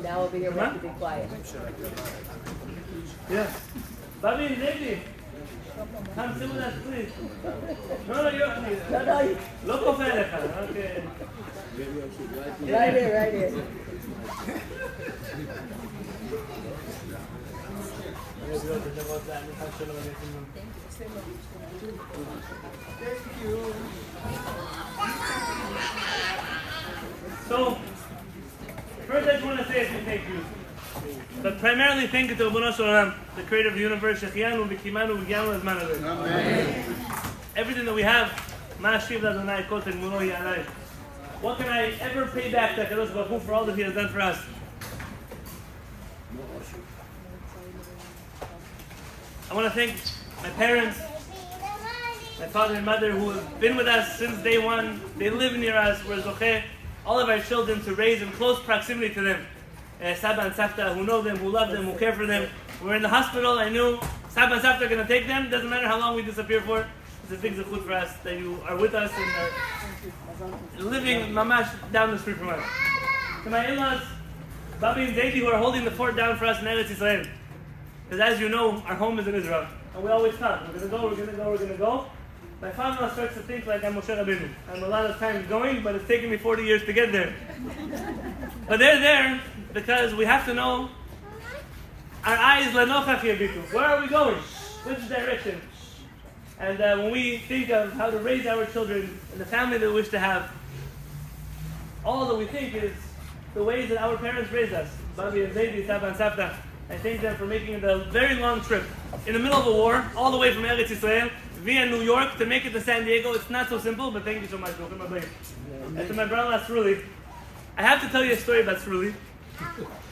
Now over here we have to be quiet. Yeah. Bobby, lady. Come sit with us, please. No, Yochi. No כופה עליך. Okay. Right here. Thank you. So, first I just want to say a few thank yous. But primarily thank you to Ribono Shel Olam, the creator of the universe, Shechianu, V'kimanu, V'gyanu, Azman Azeh. Amen. Everything that we have, Ma'ashiv L'Adonai Kotel Muno Ya'alai. What can I ever pay back to HaKadosh Baruch Hu for all that He has done for us? I want to thank my parents, my father and mother, who have been with us since day one. They live near us. We're zocheh, all of our children, to raise in close proximity to them. Saba and Savta, who know them, who love them, who care for them. We're in the hospital. I knew Saba and Savta are going to take them. Doesn't matter how long we disappear for. It's a big zechut for us that you are with us and are living mamash down the street from us. To my in-laws, Bobby and Zaidi, who are holding the fort down for us in Eretz Yisrael. Because as you know, our home is in Israel. And we always talk. We're going to go. My father starts to think like I'm Moshe Rabbeinu. I'm a lot of times going, but it's taken me 40 years to get there. But they're there because we have to know our eyes lenochach yebitu. Where are we going? Which direction? And when we think of how to raise our children and the family that we wish to have, all that we think is the ways that our parents raised us. Babi and Zaidi, Saba and Savta. I thank them for making the very long trip in the middle of a war, all the way from Eretz Yisrael via New York to make it to San Diego. It's not so simple, but thank you so much. And to my brother Sruli, I have to tell you a story about Sruli.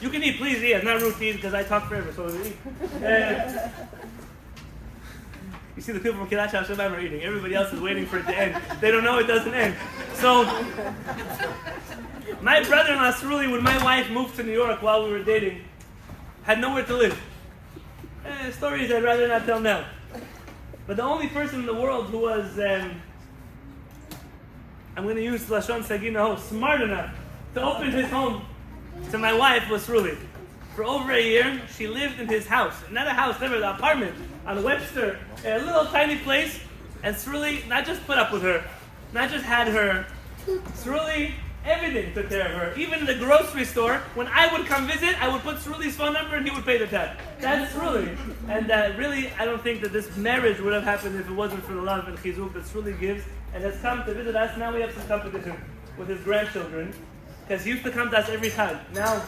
You can eat, please eat. It's not rude to eat because I talk forever, so eat. You see the people from Kehillat HaShamayim are eating. Everybody else is waiting for it to end. They don't know it doesn't end. So, my brother-in-law Sruli, when my wife moved to New York while we were dating, had nowhere to live. Stories I'd rather not tell now. But the only person in the world who was, I'm going to use Lashon Sagina, smart enough to open his home to my wife was Sruli. For over a year, she lived in his house. Not a house, never, the apartment on Webster, a little tiny place. And Sruli not just put up with her, not just had her, Sruli everything took care of her. Even in the grocery store, when I would come visit, I would put Sruli's phone number and he would pay the tab. That's Sruli. And really, I don't think that this marriage would have happened if it wasn't for the love and chizuk that Sruli gives and has come to visit us. Now we have some competition with his grandchildren, because he used to come to us every time. Now,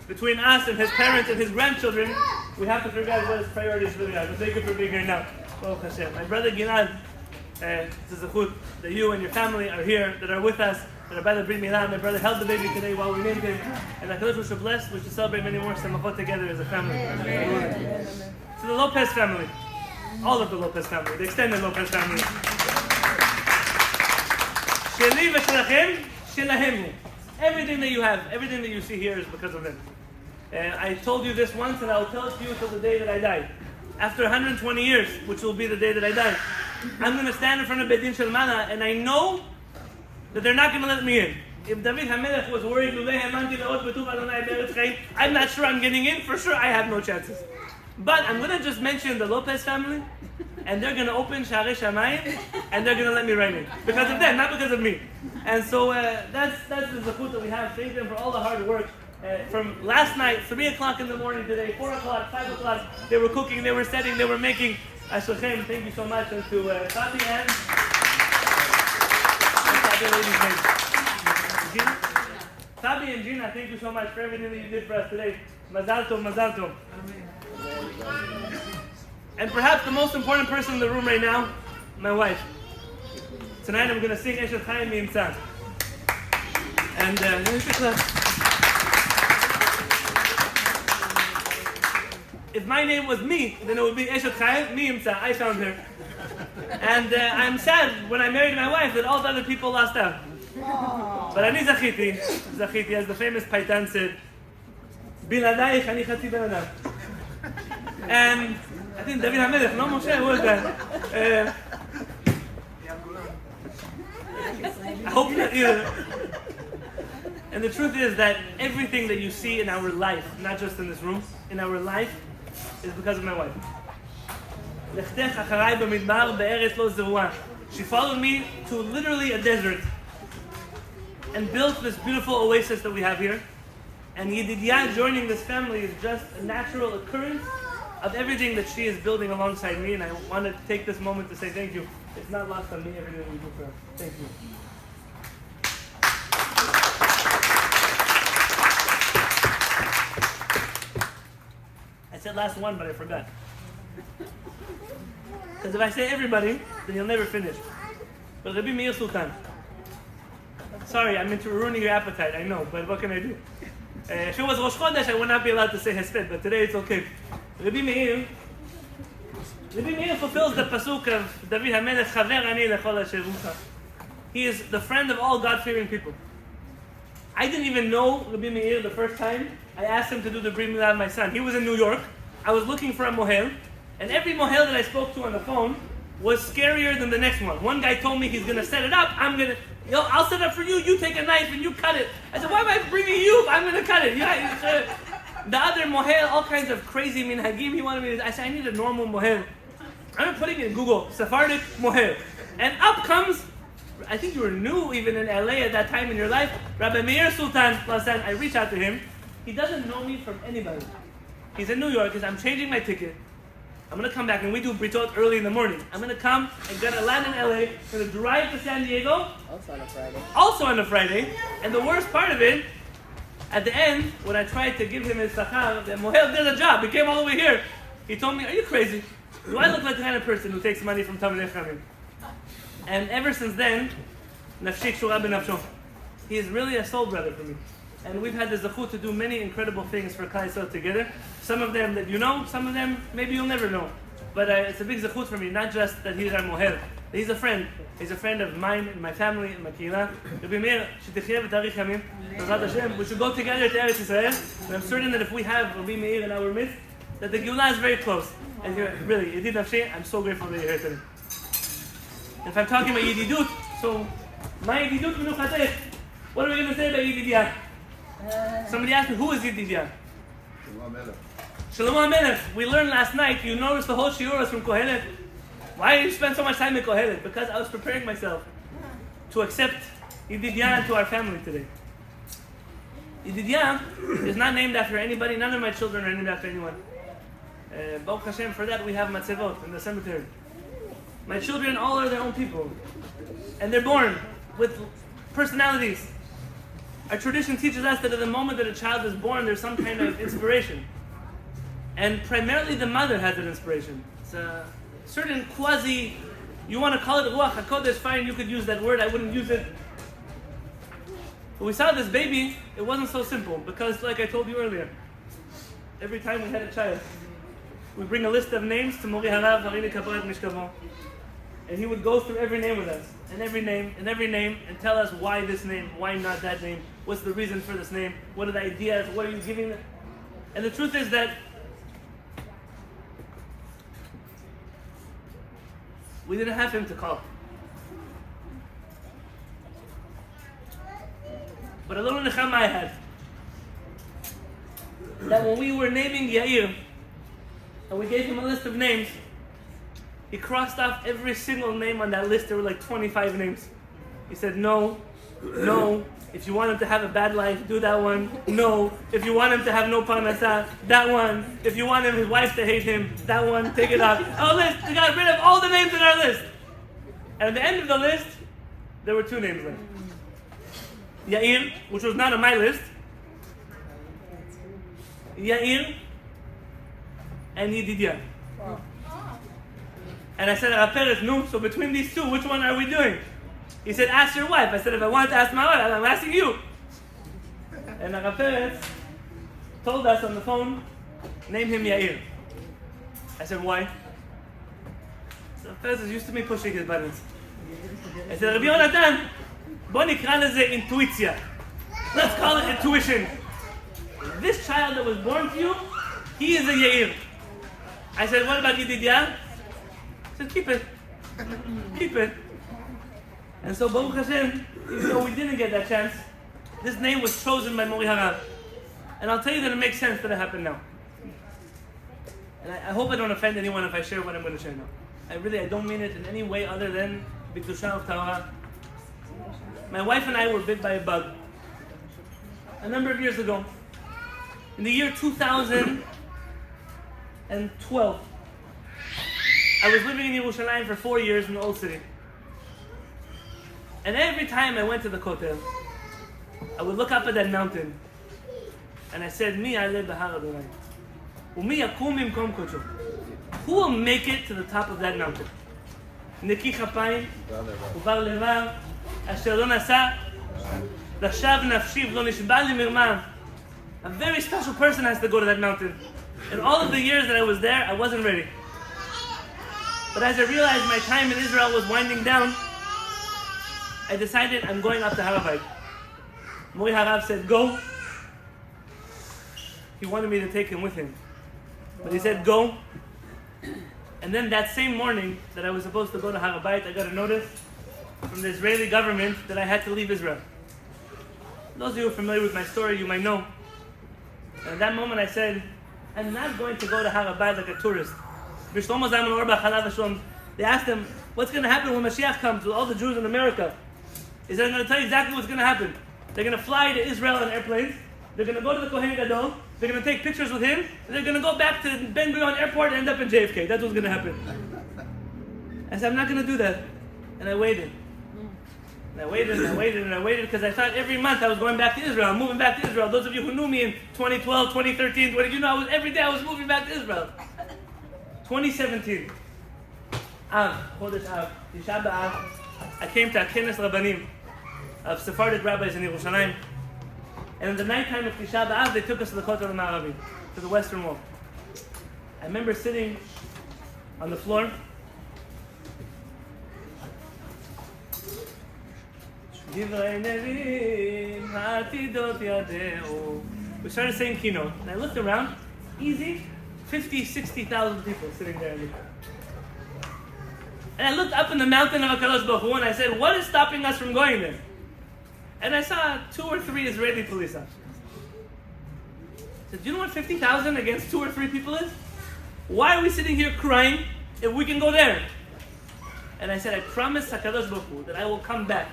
between us and his parents and his grandchildren, we have to figure out what his priorities really are. But thank you for being here now. Baruch Hashem. My brother Gilad, it's a zechut that you and your family are here, that are with us. And our brother Berit Milah, my brother held the baby today while we named him. And HaKadosh should bless, we should celebrate many more samachot together as a family. Amen. To the Lopez family, all of the Lopez family, the extended Lopez family. Sheli v'shelachem, shelahemu. Everything that you have, everything that you see here is because of them. And I told you this once, and I will tell it to you until the day that I die. After 120 years, which will be the day that I die, I'm going to stand in front of Beit Din Shel Mana, and I know that they're not going to let me in. If David HaMelech was worried, I'm not sure I'm getting in. For sure, I have no chances. But I'm going to just mention the Lopez family, and they're going to open Shaar HaShamayim, and they're going to let me right in. Because of them, not because of me. And so that's the zechut that we have. Thank them for all the hard work. From last night, 3 o'clock in the morning today, 4 o'clock, 5 o'clock, they were cooking, they were setting, they were making. Ashochem, thank you so much. And to Fabi and Gina. Fabi and Gina, thank you so much for everything that you did for us today. Mazal tov, mazal tov. And perhaps the most important person in the room right now, my wife. Tonight I'm going to sing Eshet Chaim Mi'imtza. And if my name was me, then it would be Eshet Chaim Mi'imtza. I found her. And I'm sad when I married my wife that all the other people lost out. But ani zachiti, as the famous Paitan said, Biladayich ani chatzi ben adam. And I think David HaMelech, no Moshe, who was that? I hope not either. And the truth is that everything that you see in our life, not just in this room, in our life, is because of my wife. She followed me to literally a desert and built this beautiful oasis that we have here. And Yedidya joining this family is just a natural occurrence of everything that she is building alongside me. And I want to take this moment to say thank you. It's not lost on me, everything we do for her. Thank you. I said last one, but I forgot. Because if I say everybody, then you'll never finish. But Rabbi Meir Sultan. Sorry, I'm into ruining your appetite, I know, but what can I do? If it was Rosh Chodesh, I would not be allowed to say Hesped, but today it's okay. Rabbi Meir fulfills the pasuk of David HaMelech, Chaver ani lechol asher rucha. He is the friend of all God-fearing people. I didn't even know Rabbi Meir the first time I asked him to do the Berit Milah of my son. He was in New York. I was looking for a mohel, and every mohel that I spoke to on the phone was scarier than the next one. One guy told me he's going to set it up. I'll set it up for you. You take a knife and you cut it. I said, why am I bringing you? I'm going to cut it. The other mohel, all kinds of crazy minhagim he wanted me to. I said, I need a normal mohel. I'm putting it in Google, Sephardic mohel. And up comes, I think you were new even in LA at that time in your life, Rabbi Meir Sultan. I reach out to him. He doesn't know me from anybody. He's in New York. He says, I'm changing my ticket. I'm going to come back and we do britot early in the morning. I'm going to come and get a land in LA. I'm going to drive to San Diego. Also on a Friday. And the worst part of it, at the end, when I tried to give him his sachar, the mohel did a job. He came all the way here. He told me, are you crazy? Do I look like the kind of person who takes money from Talmidei Chachamim? And ever since then, nafshi kshura b'nafsho. He is really a soul brother for me. And we've had the zechut to do many incredible things for Klal Yisrael together. Some of them that you know, some of them maybe you'll never know. But it's a big zechut for me, not just that he's our mohel. He's a friend. He's a friend of mine and my family and my Kehillat. Rabbi Meir, shetichye v'tarich yamim. B'ezrat Hashem, we should go together to Eretz Yisrael. And I'm certain that if we have Rabbi Meir in our midst, that the Geulah is very close. And really, Yedid Nafshi, I'm so grateful that you're here today. If I'm talking about Yedidut, so my Yedidut menuchatech. What are we going to say about Yedidya? Somebody asked me, who is Yedidya? Shalom HaMelech. We learned last night, you noticed the whole shiur was from Kehillat. Why did you spend so much time in Kehillat? Because I was preparing myself to accept Yedidya into our family today. Yedidya is not named after anybody. None of my children are named after anyone. Baruch Hashem, for that we have matzevot in the cemetery. My children all are their own people. And they're born with personalities. Our tradition teaches us that at the moment that a child is born, there's some kind of inspiration. And primarily the mother has an inspiration. It's a certain quasi, you want to call it Ruach HaKodesh, fine, you could use that word, I wouldn't use it. But we saw this baby, it wasn't so simple, because like I told you earlier, every time we had a child, we bring a list of names to Mori Harav, Harini Kaparet Mishkavon. And he would go through every name with us, and every name, and tell us why this name, why not that name, what's the reason for this name, what are the ideas, what are you giving them? And the truth is that we didn't have him to call. But a little nechama I had, that when we were naming Yair, and we gave him a list of names, he crossed off every single name on that list. There were like 25 names. He said, no, if you want him to have a bad life, do that one. No, if you want him to have no parnasah, that one. If you want his wife to hate him, that one, take it off. Our list, we got rid of all the names in our list. And at the end of the list, there were two names left. Yair, which was not on my list. Yair and Yedidya. Wow. And I said, Peretz, no, so between these two, which one are we doing? He said, ask your wife. I said, if I wanted to ask my wife, I'm asking you. And Peretz told us on the phone, name him Yair. I said, why? So Peretz is used to me pushing his buttons. I said, Rabbi Yonatan, bוא נקרא לזה intuitia. Let's call it intuition. This child that was born to you, he is a Yair. I said, what about Yedidya? He said, keep it. Keep it. And so Baruch Hashem, even though we didn't get that chance, This name was chosen by Mori Harav. And I'll tell you that it makes sense that it happened now. And I hope I don't offend anyone if I share what I'm going to share now. I don't mean it in any way other than B'kedusha of Torah. My wife and I were bit by a bug a number of years ago. In the year 2012, I was living in Yerushalayim for 4 years in the old city. And every time I went to the Kotel, I would look up at that mountain and I said, Mi aleh b'har Adonai. Umi yakum mimkom kodsho. Who will make it to the top of that mountain? Neki chapayim, uvar levav, asher lo nasa, lashav nafshi v'lo nishba li mirma. A very special person has to go to that mountain. And all of the years that I was there, I wasn't ready. But as I realized my time in Israel was winding down, I decided I'm going up to Har HaBayit. Mori Harav said, go. He wanted me to take him with him. But he said, go. And then that same morning that I was supposed to go to Har HaBayit, I got a notice from the Israeli government that I had to leave Israel. Those of you who are familiar with my story, you might know. And at that moment I said, I'm not going to go to Har HaBayit like a tourist. They asked him, what's going to happen when Mashiach comes with all the Jews in America? He said, I'm going to tell you exactly what's going to happen. They're going to fly to Israel on airplanes. They're going to go to the Kohen Gadol. They're going to take pictures with him. And they're going to go back to Ben Gurion Airport and end up in JFK. That's what's going to happen. I said, I'm not going to do that. And I waited. And I waited and I waited and I waited because I thought every month I was going back to Israel. I'm moving back to Israel. Those of you who knew me in 2012, 2013, every day I was moving back to Israel. 2017. Chodesh Av, Tisha B'Av, I came to a Kenes Rabbanim of Sephardic rabbis in Yerushalayim. And in the nighttime of Tisha B'Av, they took us to the Kotel Ma'aravi, to the Western Wall. I remember sitting on the floor. We started saying keynote, and I looked around, easy, 50, 60,000 people sitting there. And I looked up in the mountain of HaKadosh Baruch Hu and I said, what is stopping us from going there? And I saw 2 or 3 Israeli police officers. I said, do you know what 50,000 against 2 or 3 people is? Why are we sitting here crying if we can go there? And I said, I promise HaKadosh Baruch Hu that I will come back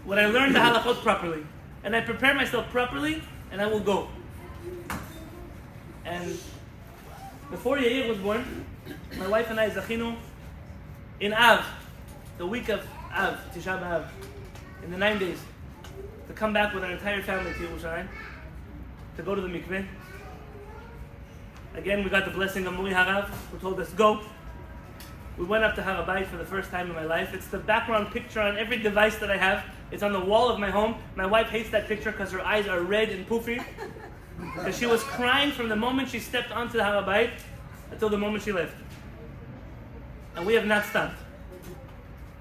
when I learn the halachot properly. And I prepare myself properly and I will go. And before Yair was born, my wife and I, Zachinu, in Av, the week of Av, Tisha B'Av, in the 9 days, to come back with our entire family to Yerushalayim, to go to the mikveh. Again, we got the blessing of Mori Harav, who told us, go. We went up to Har HaBayit for the first time in my life. It's the background picture on every device that I have. It's on the wall of my home. My wife hates that picture because her eyes are red and poofy. Because she was crying from the moment she stepped onto the Har HaBayit until the moment she left. And we have not stopped.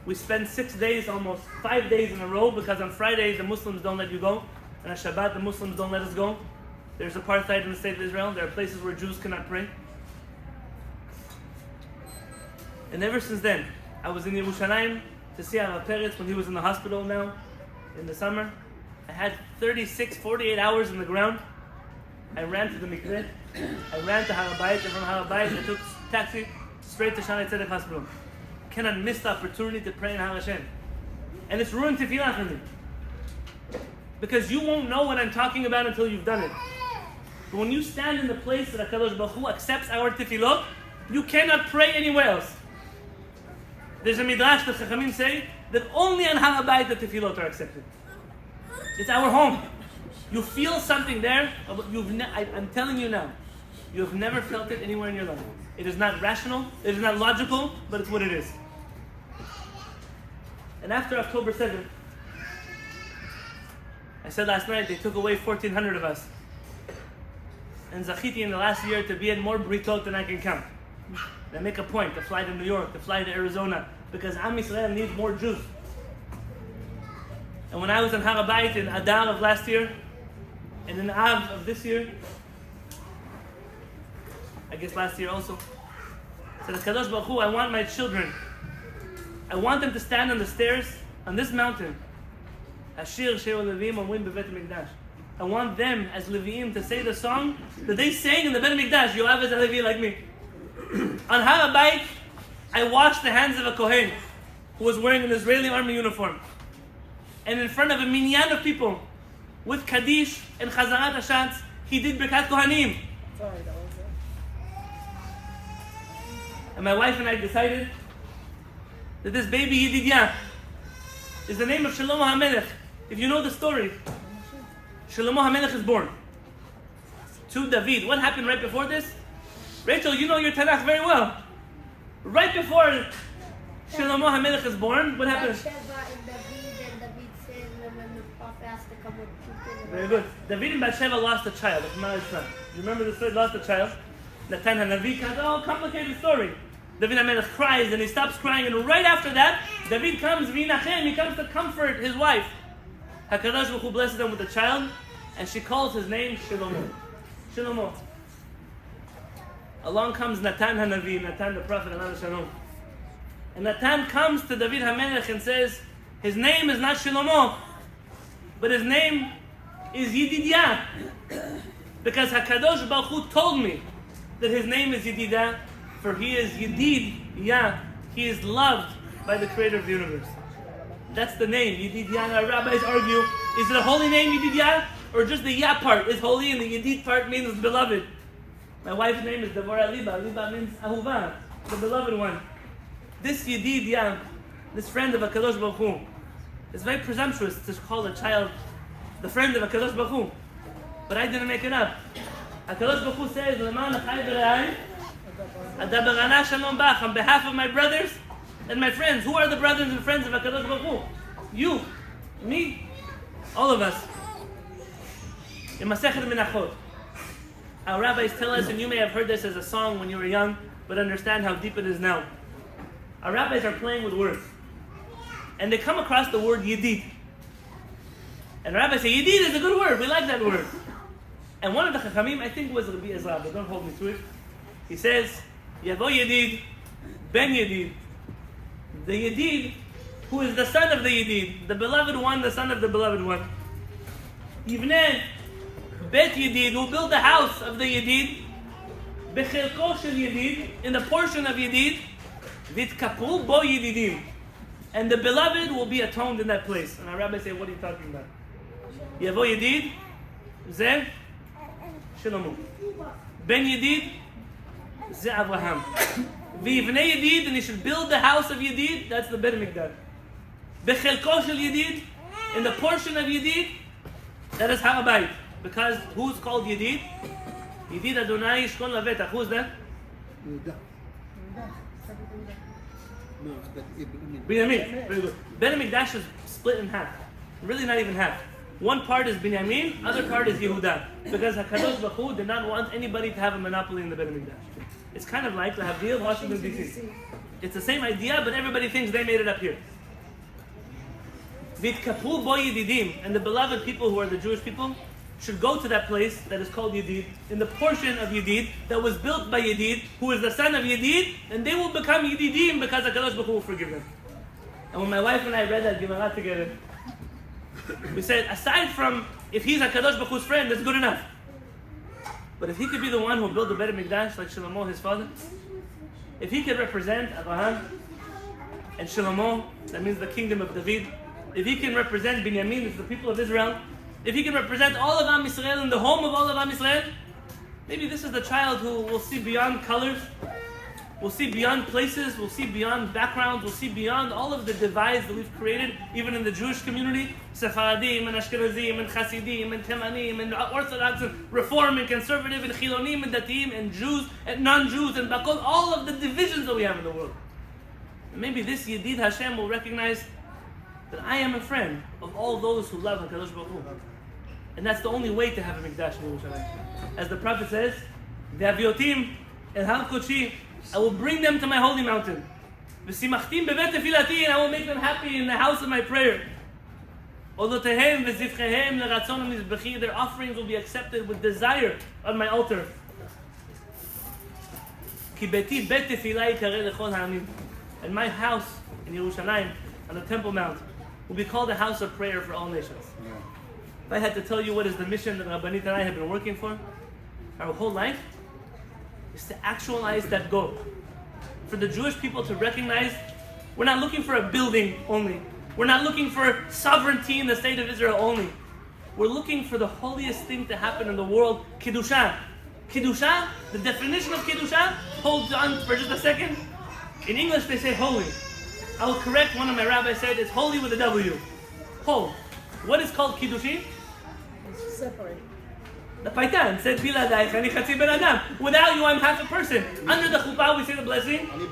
We spend 6 days, almost 5 days in a row, because on Fridays the Muslims don't let you go, and on Shabbat the Muslims don't let us go. There's apartheid in the state of Israel. There are places where Jews cannot pray. And ever since then, I was in Yerushalayim to see Arav Peretz when he was in the hospital now, in the summer. I had 36, 48 hours in the ground. I ran to the mikveh. I ran to Har HaBayit, and from Har HaBayit I took taxi straight to Shaar Tzedek Hospital. Cannot miss the opportunity to pray in Har Hashem. And it's ruined tefillah for me. Because you won't know what I'm talking about until you've done it. But when you stand in the place that HaKadosh Baruch Hu accepts our tefillot, you cannot pray anywhere else. There's a midrash, the Chachamim say, that only on Har HaBayit the tefillot are accepted. It's our home. You feel something there, I'm telling you now, you have never felt it anywhere in your life. It is not rational, it is not logical, but it's what it is. And after October 7th, I said last night, they took away 1,400 of us. And Zachiti in the last year to be in more britot than I can count. And I make a point to fly to New York, to fly to Arizona, because Am Yisrael needs more Jews. And when I was in Har HaBayit in Adar of last year, and in Av of this year, I guess last year also, I said, HaKadosh Baruch Hu, I want my children, I want them to stand on the stairs on this mountain השיר שהלוויים אומרים בבית המקדש. I want them as Leviim to say the song that they sang in the Beit HaMikdash. Yoav is a Levi like me. On Har HaBayit, I washed the hands of a Kohen who was wearing an Israeli army uniform. And in front of a minyan of people, with Kaddish and Chazarat Hashatz, he did Birkat Kohanim. Sorry, that was it. And my wife and I decided that this baby Yedidya is the name of Shlomo HaMelech. If you know the story, Shlomo HaMelech is born to David. What happened right before this? Rachel, you know your Tanakh very well. Right before Shlomo HaMelech is born, what happened? Very good. David and Bathsheba lost a child. You remember the story? Lost a child. Natan HaNavi comes. Oh, complicated story. David HaMelech cries and he stops crying, and right after that, David comes, V'inachem, he comes to comfort his wife. HaKadosh Baruch Hu blesses them with a child, and she calls his name Shlomo. Shlomo. Along comes Natan HaNavi, Natan the prophet, Alav Shalom. And Natan comes to David HaMelech and says, his name is not Shlomo, but his name is Yedidya. Because HaKadosh Baruch Hu told me that his name is Yedidya, for he is Yedidya. He is loved by the creator of the universe. That's the name, Yedidya. Our rabbis argue, is it a holy name, Yedidya? Or just the Ya part is holy and the Yedid part means beloved? My wife's name is Devorah Liba. Liba means Ahuva, the beloved one. This Yedidya, this friend of HaKadosh Baruch Hu, it's very presumptuous to call a child the friend of HaKadosh Baruch Hu. But I didn't make it up. HaKadosh Baruch Hu says, on behalf of my brothers and my friends. Who are the brothers and friends of HaKadosh Baruch Hu? You, me, all of us. In Masechet Menachot, our rabbis tell us, and you may have heard this as a song when you were young, but understand how deep it is now. Our rabbis are playing with words. And they come across the word Yedid. And rabbis say, Yedid is a good word, we like that word. And one of the Chachamim, I think it was Rabbi Ezra, but don't hold me to it. He says, Yavo Yedid, Ben Yedid. The Yedid, who is the son of the Yedid, the beloved one, the son of the beloved one. Yivneh, Bet Yedid, who built the house of the Yedid, Bechelko Shel Yedid, in the portion of Yedid, Vitkapru Bo Yedidim. And the beloved will be atoned in that place. And our rabbis say, what are you talking about? Yavo Yedid, Zeh, Shlomo. Ben Yedid, Zeh Avraham. V'yivnei Yedid, and he should build the house of Yedid, that's the Beit HaMikdash. Bechelko Shel Yedid, in the portion of Yedid, that is Har HaBayit. Because who's called Yedid? Yedid Adonai Yishkon Lavetach. Who's that? Binyamin. Very good. Beit HaMikdash is split in half. Really not even half. One part is Binyamin, other part is Yehuda. Because HaKadosh Baruch Hu did not want anybody to have a monopoly in the Beit HaMikdash. It's kind of like the Havdil of Washington, D.C. It's the same idea, but everybody thinks they made it up here. Vitkapru bo Yedidim, and the beloved people who are the Jewish people should go to that place that is called Yedid, in the portion of Yedid that was built by Yedid, who is the son of Yedid, and they will become Yedidim because HaKadosh Baruch Hu will forgive them. And when my wife and I read that Gemara together, we said, aside from if he's HaKadosh Baruch Hu's friend, that's good enough. But if he could be the one who built the Beit HaMikdash like Shlomo, his father, if he could represent Abraham and Shlomo, that means the kingdom of David, if he can represent Binyamin, it's the people of Israel, if he can represent all of Am Yisrael and the home of all of Am Yisrael, maybe this is the child who will see beyond colors, will see beyond places, will see beyond backgrounds, will see beyond all of the divides that we've created, even in the Jewish community, Sephardim and Ashkenazim and Hasidim and Temanim and Orthodox and Reform and Conservative and Chilonim and Datiim and Jews and non-Jews and Bakol, all of the divisions that we have in the world. And maybe this Yedid Hashem will recognize that I am a friend of all those who love HaKadosh Baruch Hu. And that's the only way to have a Mikdash in Yerushalayim. As the Prophet says, V'aviotim el har kodeshi, I will bring them to my holy mountain. V'simachtim bevet tefilati, and I will make them happy in the house of my prayer. Odotehem v'zivchehem l'ratzon ha'mizbechi, their offerings will be accepted with desire on my altar. Ki beti bet tefila yikareh lechol ha'amim. And my house in Yerushalayim, on the Temple Mount, will be called a house of prayer for all nations. If I had to tell you what is the mission that Rabbanit and I have been working for our whole life, is to actualize that goal. For the Jewish people to recognize we're not looking for a building only. We're not looking for sovereignty in the state of Israel only. We're looking for the holiest thing to happen in the world, Kiddusha. Kiddusha, the definition of Kiddusha, hold on for just a second. In English they say holy. I will correct one of my rabbis said it's holy with a W. Whole. What is called Kiddushin? It's separate. The Paitan said, Biladai, Chani Chatzi Ben Adam. Without you, I'm half a person. Under the chuppah, we say the blessing. Ani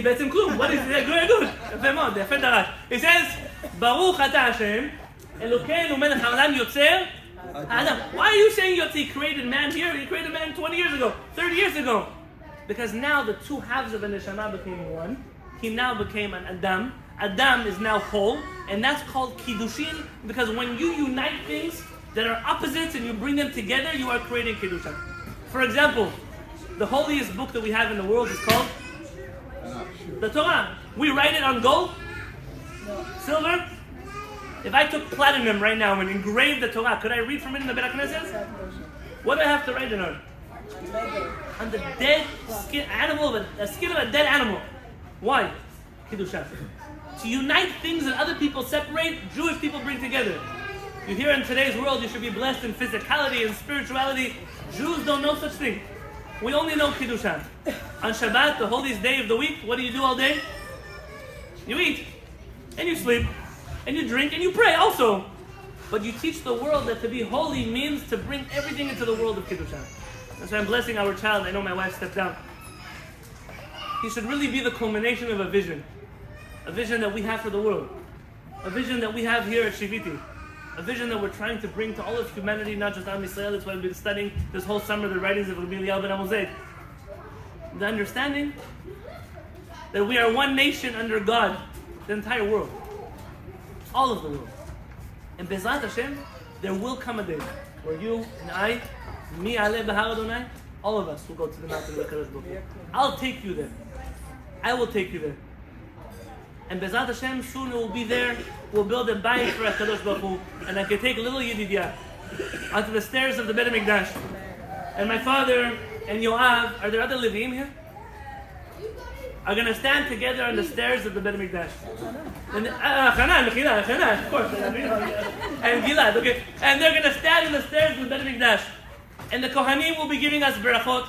be'etzim klum. What is it? Good, good. יפה מאוד, יפה דרש. It says, Baruch Ata Hashem, Elokeinu melech haolam yotzer Adam. Why are you saying Yotzi? He created man here, he created man 20 years ago, 30 years ago. Because now the two halves of a neshama became one. He now became an Adam. Adam is now whole. And that's called Kiddushin. Because when you unite things that are opposites and you bring them together, you are creating Kiddushin. For example, the holiest book that we have in the world is called the Torah. We write it on gold? Silver? If I took platinum right now and engraved the Torah, could I read from it in the Beit HaKnesset? What do I have to write it on? On the dead skin animal, a skin of a dead animal. Why? Kiddushin. To unite things that other people separate, Jewish people bring together. You hear in today's world you should be blessed in physicality and spirituality. Jews don't know such thing. We only know Kiddushin. On Shabbat, the holiest day of the week, what do you do all day? You eat, and you sleep, and you drink, and you pray also. But you teach the world that to be holy means to bring everything into the world of Kiddushin. That's why I'm blessing our child. I know my wife stepped down. He should really be the culmination of a vision that we have for the world, a vision that we have here at Shiviti, a vision that we're trying to bring to all of humanity, not just Am Yisrael. That's why we've been studying this whole summer the writings of Rabbi Milah ben Amozed. The understanding that we are one nation under God, the entire world, all of the world. And Bezrat Hashem, there will come a day where you and I, Mi Ale Behar Adonai, all of us will go to the mountain of the HaKadosh Baruch Hu. I'll take you there. I will take you there. And Bezrat Hashem, soon it will be there. We'll build a bayit for HaKadosh Baruch Hu. And I can take little Yedidya onto the stairs of the Beit HaMikdash. And my father and Yoav, are there other Levim here? Are going to stand together on the stairs of the Beit HaMikdash. And Hanan, Kehillat, Hanan, of course. And Gilad, okay. And they're going to stand on the stairs of the Beit HaMikdash. And the Kohanim will be giving us berachot.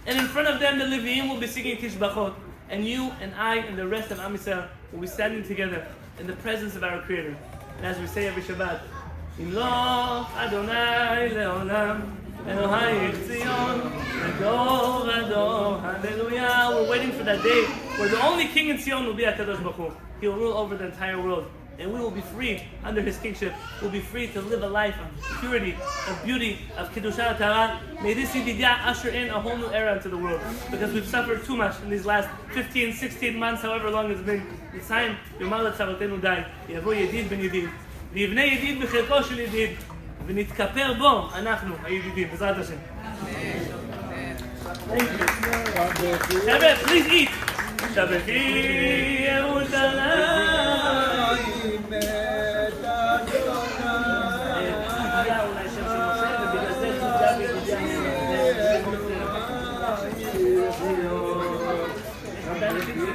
And in front of them, the Levim will be singing Tishbachot. And you and I and the rest of Am Yisrael will be standing together in the presence of our Creator. And as we say every Shabbat, Imloch Adonai le'olam, Elohai Tzion, Ador Ador, Hallelujah. We're waiting for that day where the only king in Tzion will be HaKadosh Baruch Hu. He will rule over the entire world. And we will be free under His kingship. We'll be free to live a life of purity, of beauty, of Kiddusha Torah. May this Yedidya usher in a whole new era into the world. Because we've suffered too much in these last 15, 16 months, however long it's been. It's time, Yomar Tzarotenu Dai. יבוא ידיד בן ידיד. ויבנה ידיד בחלקו של ידיד. ונתכפר בו, אנחנו, הידידים, בעזרת השם. Thank you. Please eat. שבחי ירושלים.